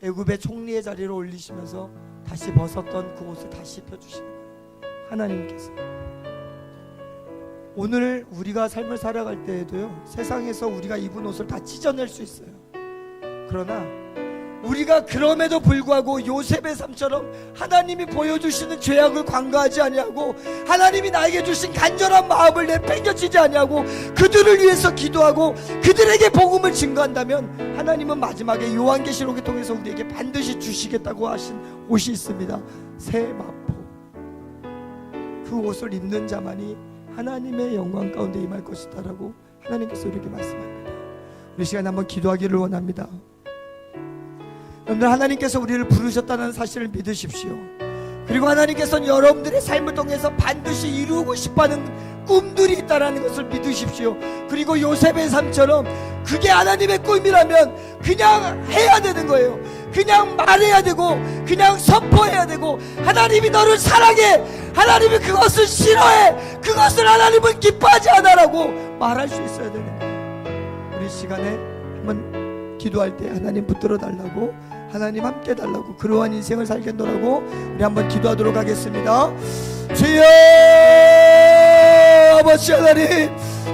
애굽의 총리의 자리로 올리시면서 다시 벗었던 그 옷을 다시 입혀주시는 거예요. 하나님께서. 오늘 우리가 삶을 살아갈 때에도요, 세상에서 우리가 입은 옷을 다 찢어낼 수 있어요. 그러나 우리가 그럼에도 불구하고 요셉의 삶처럼 하나님이 보여주시는 죄악을 관가하지 아니하고 하나님이 나에게 주신 간절한 마음을 내팽겨치지 아니하고 그들을 위해서 기도하고 그들에게 복음을 증거한다면 하나님은 마지막에 요한계시록을 통해서 우리에게 반드시 주시겠다고 하신 옷이 있습니다. 새 마포. 그 옷을 입는 자만이 하나님의 영광 가운데 임할 것이다라고 하나님께서 이렇게 말씀합니다. 우리 시간에 한번 기도하기를 원합니다. 여러분들, 하나님께서 우리를 부르셨다는 사실을 믿으십시오. 그리고 하나님께서는 여러분들의 삶을 통해서 반드시 이루고 싶어하는 꿈들이 있다는 것을 믿으십시오. 그리고 요셉의 삶처럼 그게 하나님의 꿈이라면 그냥 해야 되는 거예요. 그냥 말해야 되고 그냥 선포해야 되고, 하나님이 너를 사랑해, 하나님이 그것을 싫어해, 그것을 하나님은 기뻐하지 않아라고 말할 수 있어야 되는 거예요. 우리 시간에 한번 기도할 때 하나님 붙들어 달라고, 하나님 함께 달라고, 그러한 인생을 살겠노라고 우리 한번 기도하도록 하겠습니다. 주여, 아버지 하나님,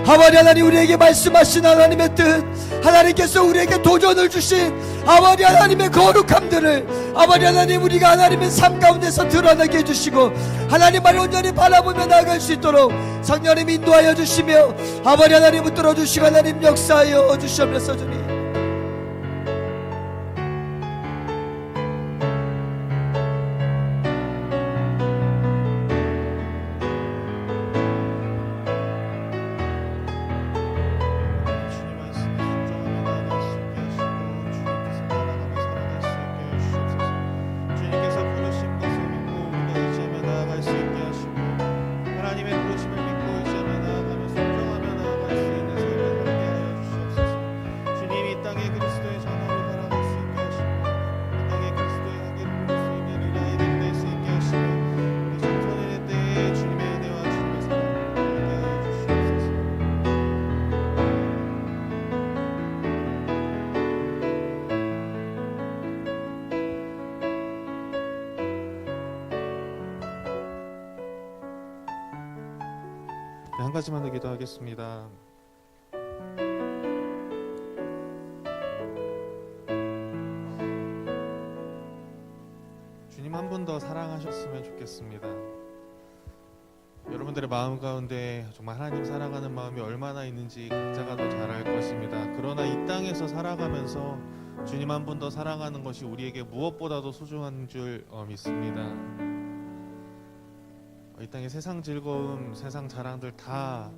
아버지 하나님, 우리에게 말씀하신 하나님의 뜻, 하나님께서 우리에게 도전을 주신 아버지 하나님의 거룩함들을 아버지 하나님, 우리가 하나님의 삶 가운데서 드러나게 해주시고 하나님을 온전히 바라보며 나아갈 수 있도록 성령님 인도하여 주시며 아버지 하나님 붙들어 주시고 하나님 역사하여 주시옵소서. 주님, 한 가지만 더 기도하겠습니다. 주님 한 분 더 사랑하셨으면 좋겠습니다. 여러분들의 마음 가운데 정말 하나님 사랑하는 마음이 얼마나 있는지 각자가 더 잘 알 것입니다. 그러나 이 땅에서 살아가면서 주님 한 분 더 사랑하는 것이 우리에게 무엇보다도 소중한 줄 믿습니다. 이 땅의 세상 즐거움, 세상 자랑들 다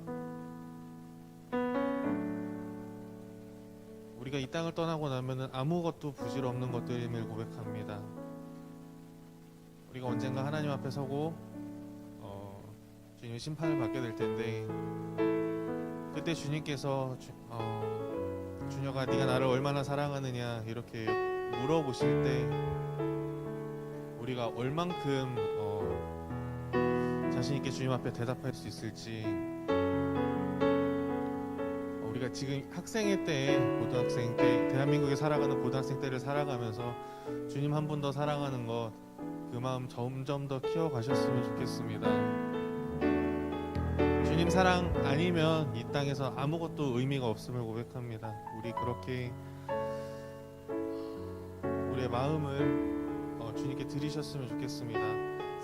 우리가 이 땅을 떠나고 나면은 아무것도 부질없는 것들임을 고백합니다. 우리가 언젠가 하나님 앞에 서고 주님의 심판을 받게 될 텐데, 그때 주님께서 주녀가 네가 나를 얼마나 사랑하느냐 이렇게 물어보실 때 우리가 얼만큼 자신 있게 주님 앞에 대답할 수 있을지, 우리가 지금 학생의 때, 고등학생 때, 대한민국에 살아가는 고등학생 때를 살아가면서 주님 한 분 더 사랑하는 것, 그 마음 점점 더 키워가셨으면 좋겠습니다. 주님 사랑 아니면 이 땅에서 아무것도 의미가 없음을 고백합니다. 우리 그렇게 우리의 마음을 주님께 드리셨으면 좋겠습니다.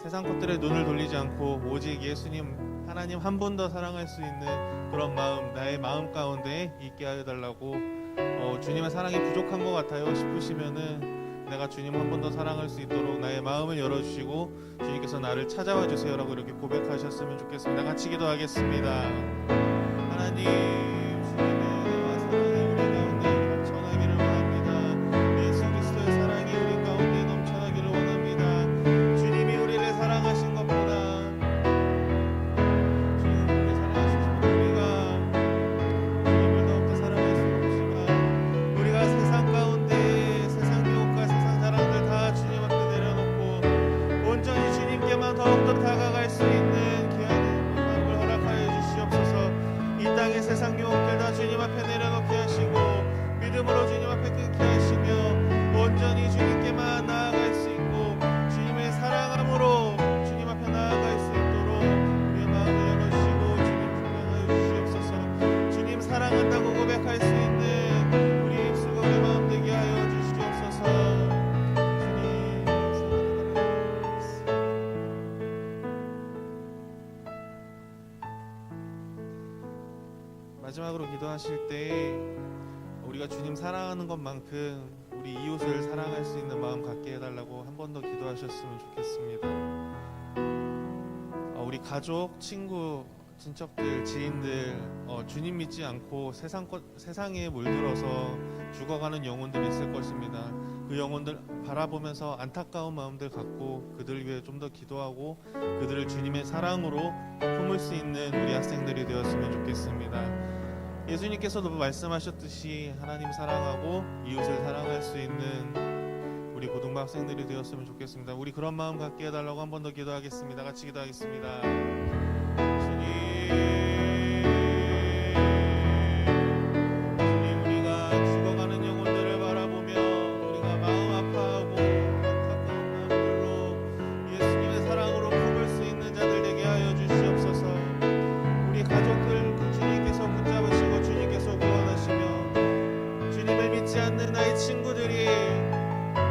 세상 것들에 눈을 돌리지 않고 오직 예수님 하나님 한 분 더 사랑할 수 있는 그런 마음, 나의 마음 가운데 있게 하여 달라고, 주님의 사랑이 부족한 것 같아요 싶으시면은 내가 주님 한 번 더 사랑할 수 있도록 나의 마음을 열어주시고 주님께서 나를 찾아와 주세요라고 이렇게 고백하셨으면 좋겠습니다. 같이 기도하겠습니다. 하나님, 주님의 은혜와 사랑이 우리 가운데 넘쳐나기를 원합니다. 예수 그리스도의 사랑이 우리 가운데 넘쳐나기를 원합니다. 주님이 우리를 사랑하신 것보다, 주님이 우리를 사랑하신 것보다 우리가 주님을 더욱더 사랑할 수 없지만, 우리가 세상 가운데 세상 유혹과 세상 자랑들 다 주님 앞에 내려놓고 온전히 주님께만 더욱더 다가갈 수 있는 귀한 마음을 허락하여 주시옵소서. 마지막으로 기도하실 때 우리가 주님 사랑하는 것만큼 우리 이웃을 사랑할 수 있는 마음 갖게 해달라고 한 번 더 기도하셨으면 좋겠습니다. 우리 가족, 친구, 친척들, 지인들 주님 믿지 않고 세상에 물들어서 죽어가는 영혼들이 있을 것입니다. 그 영혼들 바라보면서 안타까운 마음들 갖고 그들 위해 좀 더 기도하고 그들을 주님의 사랑으로 품을 수 있는 우리 학생들이 되었으면 좋겠습니다. 예수님께서도 말씀하셨듯이 하나님 사랑하고 이웃을 사랑할 수 있는 우리 고등부 학생들이 되었으면 좋겠습니다. 우리 그런 마음 갖게 해달라고 한 번 더 기도하겠습니다. 같이 기도하겠습니다. 주님, 우리가 죽어가는 영혼들을 바라보며 우리가 마음 아파하고 안타까운 마음들로 예수님의 사랑으로 품을 수 있는 자들 되게 하여 주시옵소서. 우리 가족들 주님께서 붙잡으시고 주님께서 구원하시며 주님을 믿지 않는 나의 친구들이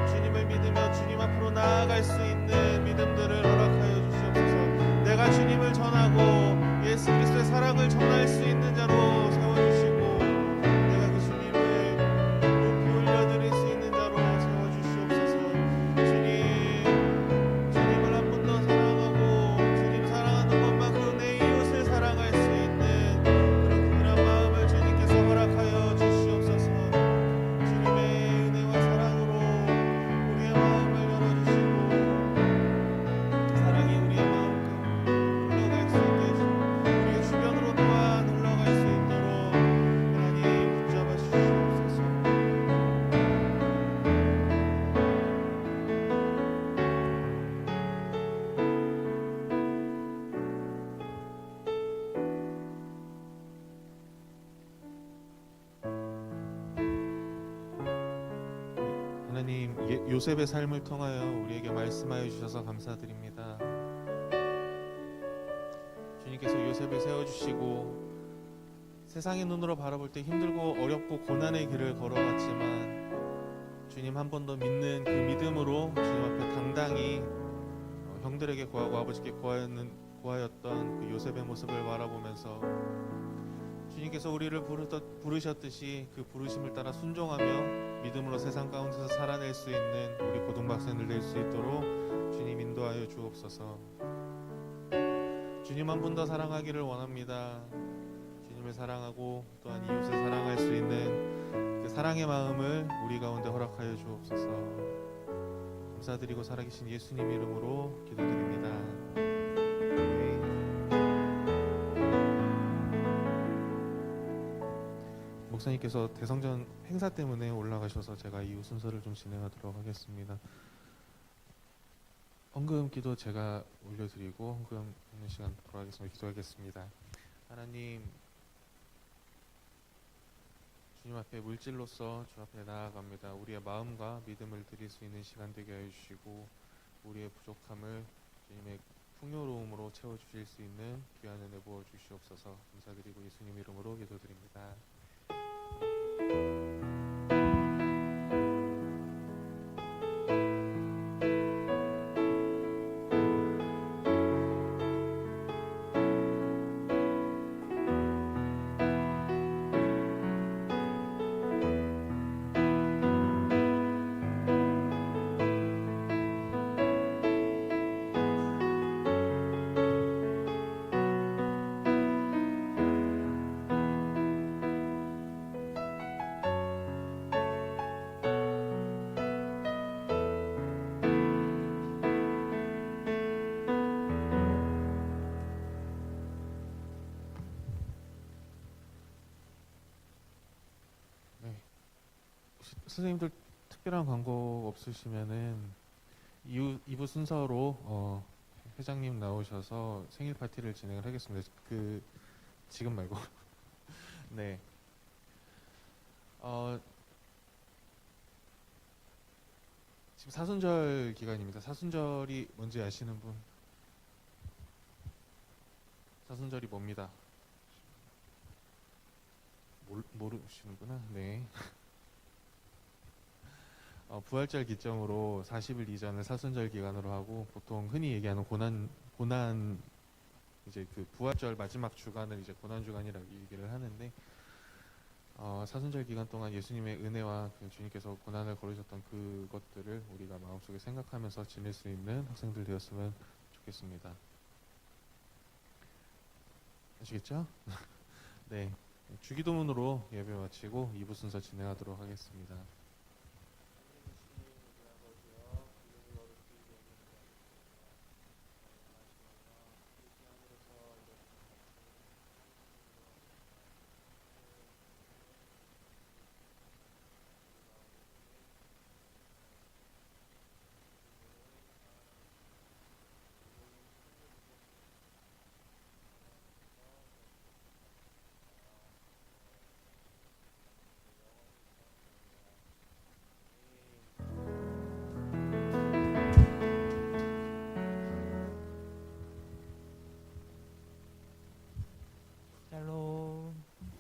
주님을 믿으며 주님 앞으로 나아갈 수 있는 믿음들을 허락하여 주시옵소서. 내가 주님을 전하고 예수 그리스도의 사랑을 전할 수 있는 자로 세워주시고 내가 그 주님을 높이 올려드릴 수 있는 자로 세워주시옵소서. 주님을 한 번 더 사랑하고 주님 사랑하는 것만큼 내 이웃을 사랑할 수 있는 그런 특별한 마음을 주님께서 허락하여 주시옵소서. 주님의 은혜와 사랑으로 우리의 마음을 열어주시고 사랑이 우리의 마음 흘러갈 수 있게 해주시고 우리의 주변으로 또한 흘러갈 수 있도록 하나님 붙잡아 주시옵소서. 하나님, 요셉의 삶을 통하여 우리에게 말씀하여 주셔서 감사드립니다. 주님께서 요셉을 세워주시고 세상의 눈으로 바라볼 때 힘들고 어렵고 고난의 길을 걸어갔지만 주님 한 번 더 믿는 그 믿음으로 주님 앞에 당당히 형들에게 구하고 아버지께 구하였던 그 요셉의 모습을 바라보면서 주님께서 우리를 부르셨듯이 그 부르심을 따라 순종하며 믿음으로 세상 가운데서 살아낼 수 있는 우리 고등학생들 될 수 있도록 주님 인도하여 주옵소서. 주님 한 분 더 사랑하기를 원합니다. 주님을 사랑하고 또한 이웃을 사랑할 수 있는 그 사랑의 마음을 우리 가운데 허락하여 주옵소서. 감사드리고 살아계신 예수님 이름으로 기도드립니다. 목사님께서 대성전 행사 때문에 올라가셔서 제가 이후 순서를 좀 진행하도록 하겠습니다. 헌금 기도 제가 올려드리고 헌금 있는 시간 돌아가겠습니다. 기도하겠습니다. 하나님, 주님 앞에 물질로서 주 앞에 나아갑니다. 우리의 마음과 믿음을 드릴 수 있는 시간 되게 하여 주시고 우리의 부족함을 주님의 풍요로움으로 채워주실 수 있는 귀한 은혜 부어 주시옵소서. 감사드리고 예수님 이름으로 기도드립니다. 선생님들 특별한 광고 없으시면은 2부 순서로 회장님 나오셔서 생일 파티를 진행을 하겠습니다. 지금 말고 네. 지금 사순절 기간입니다. 사순절이 뭔지 아시는 분? 사순절이 뭡니다. 모르시는구나. 네. 부활절 기점으로 40일 이전을 사순절 기간으로 하고 보통 흔히 얘기하는 고난 이제 그 부활절 마지막 주간을 이제 고난 주간이라고 얘기를 하는데 사순절 기간 동안 예수님의 은혜와 그 주님께서 고난을 걸으셨던 그것들을 우리가 마음속에 생각하면서 지낼 수 있는 학생들 되었으면 좋겠습니다. 아시겠죠? 네, 주기도문으로 예배 마치고 2부 순서 진행하도록 하겠습니다.